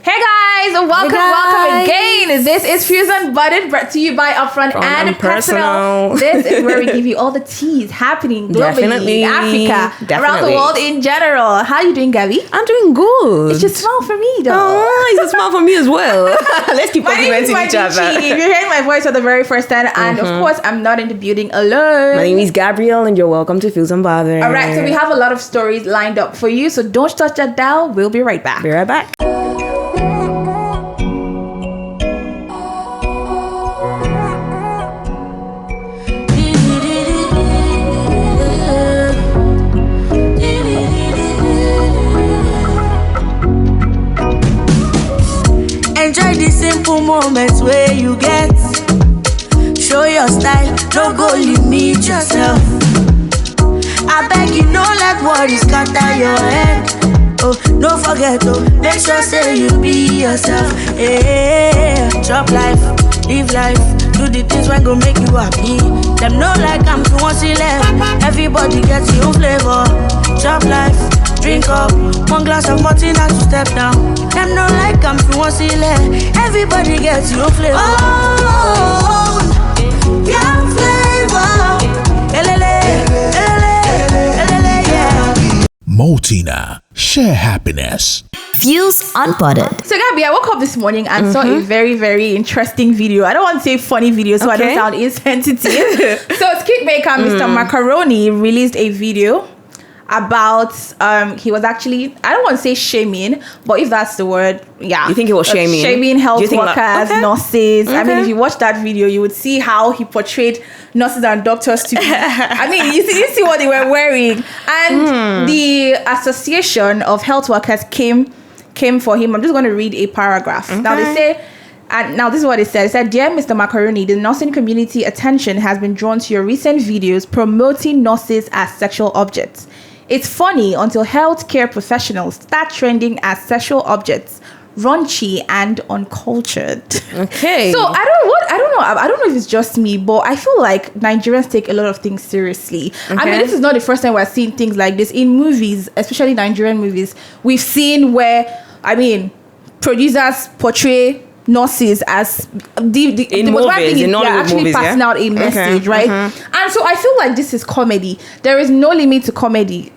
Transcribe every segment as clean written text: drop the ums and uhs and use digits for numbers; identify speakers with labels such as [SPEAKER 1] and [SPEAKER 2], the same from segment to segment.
[SPEAKER 1] Hey guys, welcome again. This is Fuze Unbothered, brought to you by Upfront and Personal. This is where we give you all the teas happening globally, Africa, around the world in general. How are you doing, Gabby?
[SPEAKER 2] I'm doing good.
[SPEAKER 1] It's just smile for me, though.
[SPEAKER 2] Oh, it's a smile for me as well. Let's keep complimenting each other.
[SPEAKER 1] If you're hearing my voice for the very first time, and of course, I'm not in the building alone.
[SPEAKER 2] My name is Gabrielle, and you're welcome to Fuze Unbothered.
[SPEAKER 1] All right, so we have a lot of stories lined up for you, so don't touch that dial. We'll be right back.
[SPEAKER 2] Be right back.
[SPEAKER 3] Enjoy the simple moments where you get. Show your style, no go limit yourself. I beg you, no let worries scatter your head. Oh, no forget, make sure say you be yourself. Yeah, chop life, live life, do the things when go make you happy. Them know like I'm too much left. Everybody gets your flavor. Chop life, drink up, one glass of martini to step down. Them know like I'm too much left. Everybody gets your flavor. Oh, your flavor.
[SPEAKER 4] Maltina, share happiness.
[SPEAKER 5] Fuze Unbothered.
[SPEAKER 1] So Gabby, I woke up this morning and saw a very, very interesting video. I don't want to say funny video, so I don't sound insensitive. So Skitmaker, Mr. Macaroni, released a video about he was actually, I don't want to say shaming, but if that's the word, yeah.
[SPEAKER 2] You think he was shaming
[SPEAKER 1] health workers, nurses. I mean, if you watch that video, you would see how he portrayed nurses and doctors to be. I mean, you see what they were wearing. And the Association of Health Workers came for him. I'm just going to read a paragraph. Now they say, and now this is what it said. It said, "Dear Mr. Macaroni, the nursing community attention has been drawn to your recent videos promoting nurses as sexual objects. It's funny until healthcare professionals start trending as sexual objects, raunchy and uncultured."
[SPEAKER 2] Okay.
[SPEAKER 1] So I don't know if it's just me, but I feel like Nigerians take a lot of things seriously. I mean, this is not the first time we're seeing things like this in movies, especially Nigerian movies. We've seen where, I mean, producers portray nurses as actually passing out a message, right? And so I feel like this is comedy. There is no limit to comedy.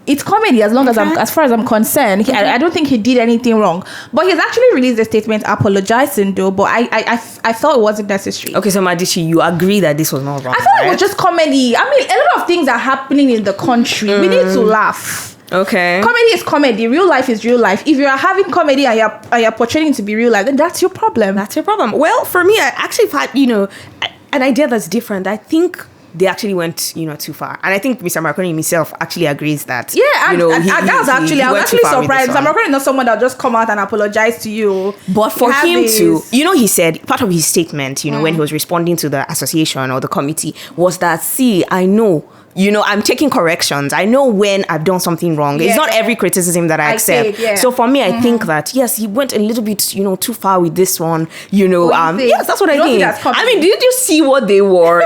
[SPEAKER 1] It's comedy as long as far as I'm concerned. I don't think he did anything wrong, but he's actually released a statement apologizing though. But I felt it wasn't necessary.
[SPEAKER 2] Okay, so Madishi, you agree that this was not wrong?
[SPEAKER 1] I thought it was just comedy. I mean, a lot of things are happening in the country. We need to laugh.
[SPEAKER 2] Okay.
[SPEAKER 1] Comedy is comedy. Real life is real life. If you are having comedy and you're portraying it to be real life, then that's your problem.
[SPEAKER 2] That's your problem. Well, for me, I actually had, an idea that's different. I think they actually went, too far. And I think Mr. Macaroni himself actually agrees that.
[SPEAKER 1] Yeah, I was actually surprised. Mr. Macaroni is not someone that'll just come out and apologize to you.
[SPEAKER 2] But for him to, he said, part of his statement, when he was responding to the association or the committee was that, see, I know, I'm taking corrections. I know when I've done something wrong. It's not every criticism that I accept. So for me, I think that, yes, he went a little bit, too far with this one. Yes, that's what I think. I mean, did you see what they were?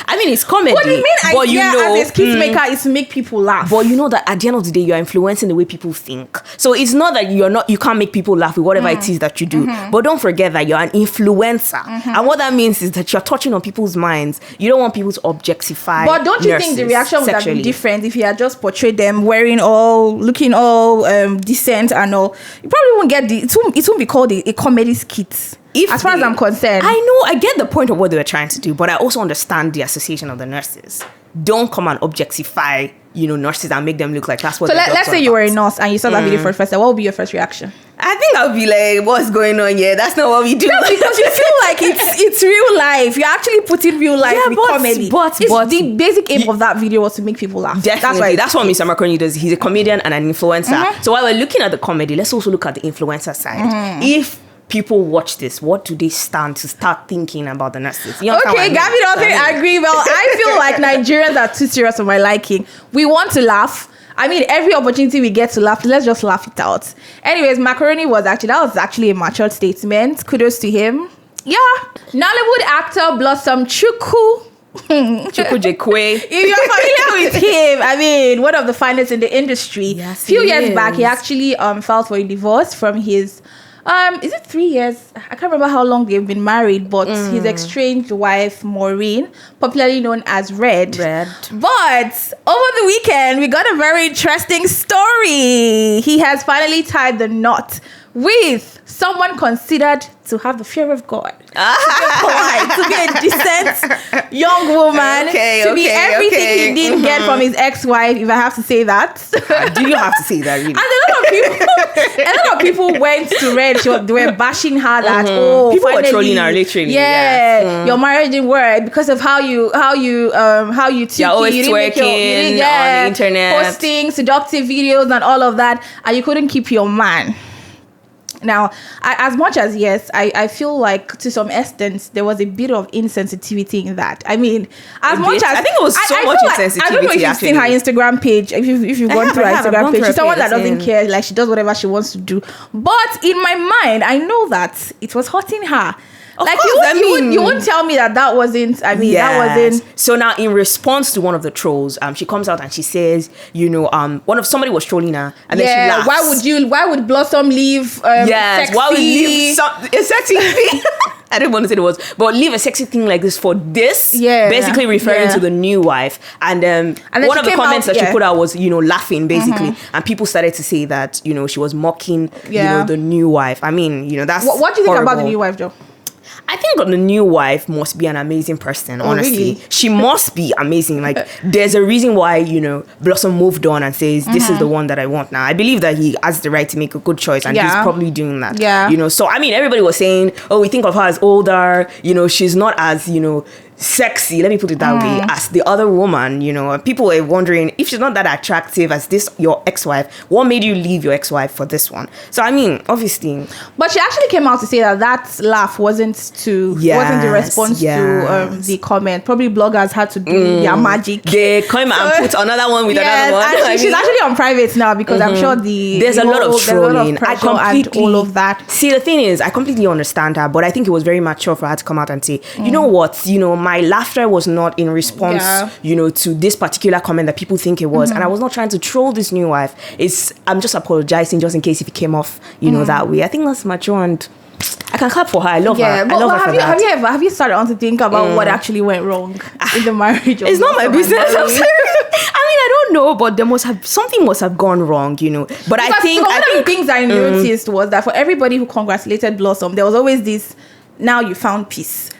[SPEAKER 2] I mean, it's comedy.
[SPEAKER 1] What do you mean? But as a skitmaker is to make people laugh.
[SPEAKER 2] But you know that at the end of the day, you're influencing the way people think. So it's not that you can't make people laugh with whatever it is that you do. But don't forget that you're an influencer. And what that means is that you're touching on people's minds. You don't want people to objectify.
[SPEAKER 1] But don't you think the reaction would have been different if he had just portrayed them looking all decent and all? You probably won't get it won't be called a comedy skit. As far as I'm concerned.
[SPEAKER 2] I know, I get the point of what they were trying to do, but I also understand the association of the nurses. Don't come and objectify, nurses and make them look like that's what.
[SPEAKER 1] So let's say you were a nurse and you saw that video for the first time. What would be your first reaction?
[SPEAKER 2] I think I would be like, what's going on here? That's not what we do.
[SPEAKER 1] No, because you feel like it's real life. You're actually putting real life with comedy. But the basic aim of that video was to make people laugh.
[SPEAKER 2] Definitely. That's what Mr. Macaroni does. He's a comedian and an influencer. So while we're looking at the comedy, let's also look at the influencer side. If people watch this, what do they stand to start thinking about the nurses? Okay,
[SPEAKER 1] Gabby doesn't agree. Well, I feel like Nigerians are too serious for my liking. We want to laugh. I mean, every opportunity we get to laugh, let's just laugh it out. Anyways, Macaroni was actually a matured statement. Kudos to him. Yeah. Nollywood actor Blossom Chukwu
[SPEAKER 2] Chukwujekwe.
[SPEAKER 1] If you're familiar with him, I mean, one of the finest in the industry.
[SPEAKER 2] Yes,
[SPEAKER 1] few
[SPEAKER 2] he
[SPEAKER 1] years
[SPEAKER 2] is.
[SPEAKER 1] back, he actually filed for a divorce from his is it 3 years? I can't remember how long they've been married, but his estranged wife, Maureen, popularly known as Red. But over the weekend, we got a very interesting story. He has finally tied the knot with someone considered to have the fear of God, to be a decent young woman, to be everything he didn't get from his ex-wife, if I have to say that.
[SPEAKER 2] Do you have to say that, really?
[SPEAKER 1] And a lot of people went to Red. They were bashing her that
[SPEAKER 2] People were
[SPEAKER 1] finally,
[SPEAKER 2] trolling her, literally.
[SPEAKER 1] your marriage didn't work because of how you took
[SPEAKER 2] You're always
[SPEAKER 1] you didn't make
[SPEAKER 2] twerking on the internet,
[SPEAKER 1] posting seductive videos and all of that, and you couldn't keep your man. Now, as much as yes, I feel like to some extent there was a bit of insensitivity in that. I mean, as much as
[SPEAKER 2] I think it was so much insensitivity.
[SPEAKER 1] I don't know if you've seen her Instagram page. If you've gone through her Instagram page, she's someone that doesn't care. Like, she does whatever she wants to do. But in my mind, I know that it was hurting her. You won't tell me that wasn't. I mean, that wasn't.
[SPEAKER 2] So now, in response to one of the trolls, she comes out and she says, somebody was trolling her, and then she laughs.
[SPEAKER 1] Why would Blossom leave? Sexy?
[SPEAKER 2] Why would leave a sexy thing? I didn't want to say it was, but leave a sexy thing like this for this. Yeah, basically referring to the new wife. And one of the comments that she put out was, laughing basically, and people started to say that she was mocking, the new wife. I mean, that's
[SPEAKER 1] what do you think about the new wife, Joe?
[SPEAKER 2] I think the new wife must be an amazing person, honestly.
[SPEAKER 1] Really?
[SPEAKER 2] She must be amazing. Like, there's a reason why, Blossom moved on and says, this is the one that I want now. I believe that he has the right to make a good choice, and he's probably doing that.
[SPEAKER 1] Yeah.
[SPEAKER 2] So, I mean, everybody was saying, we think of her as older, she's not as, sexy, let me put it that way, as the other woman, people were wondering, if she's not that attractive as this, your ex-wife, what made you leave your ex-wife for this one? So, I mean, obviously.
[SPEAKER 1] But she actually came out to say that laugh wasn't the response to the comment. Probably bloggers had to do their magic.
[SPEAKER 2] They come and put another one with another one.
[SPEAKER 1] And she's actually on private now because I'm sure there's
[SPEAKER 2] a lot of trolling.
[SPEAKER 1] And all of that.
[SPEAKER 2] See, the thing is, I completely understand her, but I think it was very mature for her to come out and say, you know what, my laughter was not in response, to this particular comment that people think it was, and I was not trying to troll this new wife. I'm just apologizing just in case if it came off, that way. I think that's mature, and I can clap for her. I love her. I love her for that.
[SPEAKER 1] Have you started on to think about what actually went wrong in the marriage?
[SPEAKER 2] It's not my business. I'm sorry. I mean, I don't know, but something must have gone wrong, But I think
[SPEAKER 1] one of the things I noticed was that for everybody who congratulated Blossom, there was always this, now you found peace.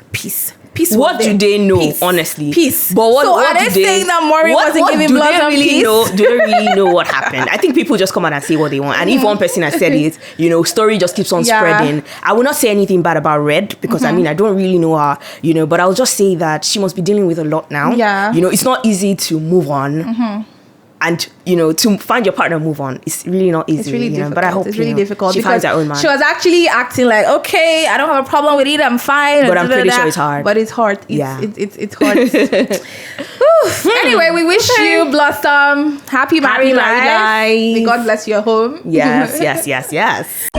[SPEAKER 2] What do they know, honestly?
[SPEAKER 1] Peace.
[SPEAKER 2] But what
[SPEAKER 1] are they saying that Maureen wasn't giving Blossom peace?
[SPEAKER 2] Do they really know what happened? I think people just come out and say what they want. And if one person has said it, story just keeps on spreading. I will not say anything bad about Red because I mean, I don't really know her, but I'll just say that she must be dealing with a lot now.
[SPEAKER 1] Yeah.
[SPEAKER 2] It's not easy to move on. And, to find your partner, move on. It's really not easy.
[SPEAKER 1] It's really difficult.
[SPEAKER 2] But I hope
[SPEAKER 1] it's really difficult.
[SPEAKER 2] She finds her own man.
[SPEAKER 1] She was actually acting like, okay, I don't have a problem with it. I'm fine.
[SPEAKER 2] But I'm pretty sure it's hard.
[SPEAKER 1] But it's hard. It's hard. Anyway, we wish you, Blossom, happy married life. May God bless your home.
[SPEAKER 2] Yes.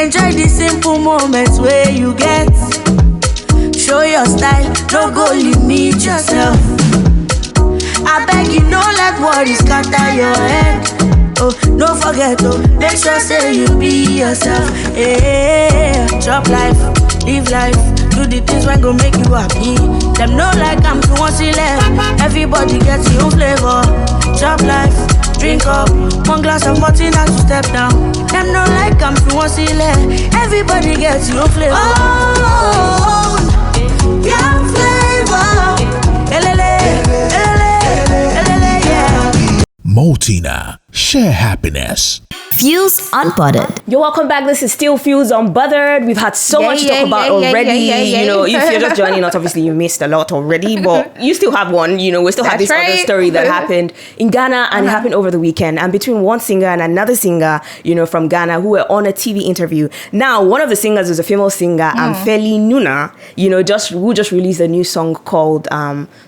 [SPEAKER 3] Enjoy the simple moments where you get. Show your style, don't go limit yourself. I beg you, no let worries scatter your head. Oh, don't forget, make sure say you be yourself. Yeah, chop life, live life, do the things when go make you happy. Them know like I'm too much left. Everybody gets your own flavor. Chop life, drink up, one glass of martini as you step down. Them know like I'm too much left. Everybody gets your own flavor. Oh, your flavor. Elele, elele, elele, yeah.
[SPEAKER 4] Maltina Share happiness.
[SPEAKER 5] Fuze Unbothered.
[SPEAKER 2] You're welcome back. This is still Fuze Unbothered. We've had so much to talk about already. You know, if you're just joining us, obviously you missed a lot already, but you still have one. You know, we still have this other story that happened in Ghana, and it happened over the weekend. And between one singer and another singer, you know, from Ghana, who were on a TV interview. Now, one of the singers is a female singer, Feli Nuna, you know, who just released a new song called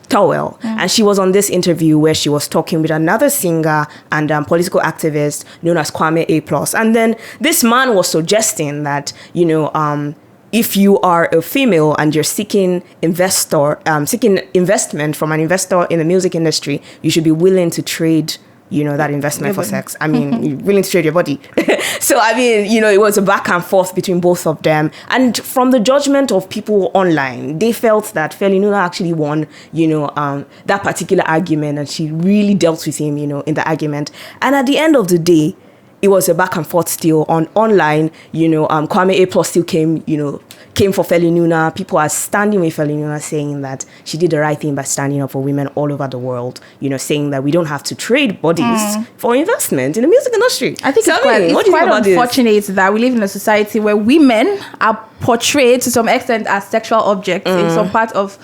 [SPEAKER 2] Towel. And she was on this interview where she was talking with another singer and political activist known as Kwame A+. And then this man was suggesting that, you know, if you are a female and you're seeking investment from an investor in the music industry, you should be willing to trade, you know, that investment for sex. I mean, you're willing to trade your body. So, I mean, you know, it was a back and forth between both of them. And from the judgment of people online, they felt that Feli Nuna actually won, you know, that particular argument. And she really dealt with him, you know, in the argument. And at the end of the day, it was a back and forth still online, you know, Kwame A+ still came for Feli Nuna. People are standing with Feli Nuna, saying that she did the right thing by standing up for women all over the world, you know, saying that we don't have to trade bodies for investment in the music industry.
[SPEAKER 1] I think it's quite unfortunate that we live in a society where women are portrayed to some extent as sexual objects in some part of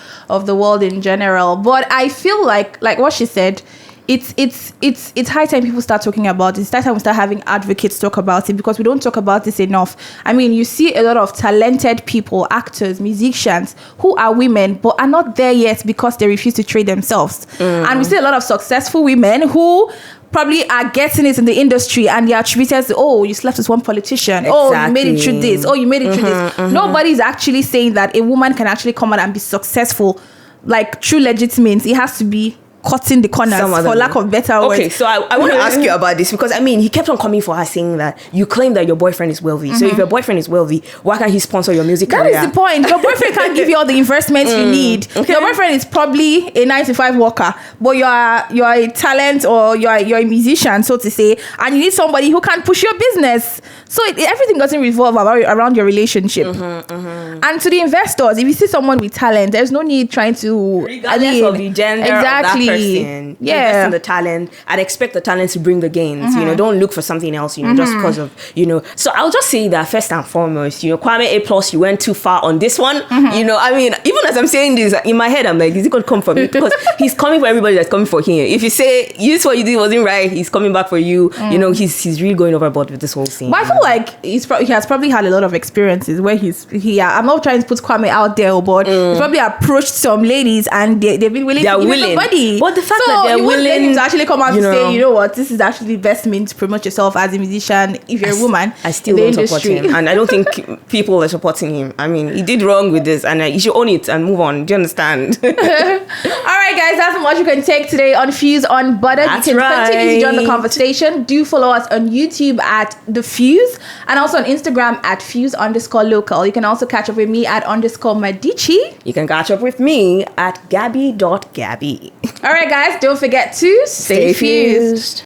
[SPEAKER 1] the world in general. But I feel like what she said, it's high time people start talking about it. It's high time we start having advocates talk about it, because we don't talk about this enough. I mean, you see a lot of talented people, actors, musicians, who are women but are not there yet because they refuse to trade themselves. And we see a lot of successful women who probably are getting it in the industry, and they are attributed to, oh, you slept with one politician. Exactly. Oh, you made it through this. Oh, you made it through this. Nobody's actually saying that a woman can actually come out and be successful, like true legitimate. It has to be cutting the corners, for lack of better words.
[SPEAKER 2] Okay, so I want to ask you about this, because I mean, he kept on coming for her, saying that you claim that your boyfriend is wealthy. So if your boyfriend is wealthy, why can't he sponsor your music career?
[SPEAKER 1] That is the point. Your boyfriend can't give you all the investments you need. Okay. Your boyfriend is probably a 9-to-5 worker, but you're a talent, or you're a musician, so to say, and you need somebody who can push your business. So everything doesn't revolve around your relationship. And to the investors, if you see someone with talent, there's no need trying to,
[SPEAKER 2] regardless of the gender of that person, invest in the talent and expect the talent to bring the gains. You know, don't look for something else, you know, just because of, you know. So I'll just say that first and foremost, you know, Kwame A+, you went too far on this one. You know, I mean, even as I'm saying this, in my head, I'm like, is he going to come for me? Because he's coming for everybody that's coming for him. If you say, this what you did wasn't right, he's coming back for you. You know, he's really going overboard with this whole thing.
[SPEAKER 1] But I feel like he has probably had a lot of experiences where I'm not trying to put Kwame out there, but he's probably approached some ladies and they've been willing to give him the body.
[SPEAKER 2] But the fact that they're willing
[SPEAKER 1] to actually come out and say, you know what, this is actually the best means to promote yourself as a musician if you're a woman.
[SPEAKER 2] I still don't support him, and I don't think people are supporting him. I mean, he did wrong with this, and he should own it and move on. Do you understand?
[SPEAKER 1] All right, guys, that's much you can take today on Fuze Unbothered. You can continue to join the conversation. Do follow us on YouTube at The Fuze, and also on Instagram at Fuze_local. You can also catch up with me at _Medici.
[SPEAKER 2] You can catch up with me at Gabby.Gabby.
[SPEAKER 1] All right, guys, don't forget to stay fused.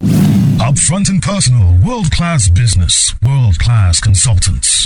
[SPEAKER 4] Upfront and personal, world-class business, world-class consultants.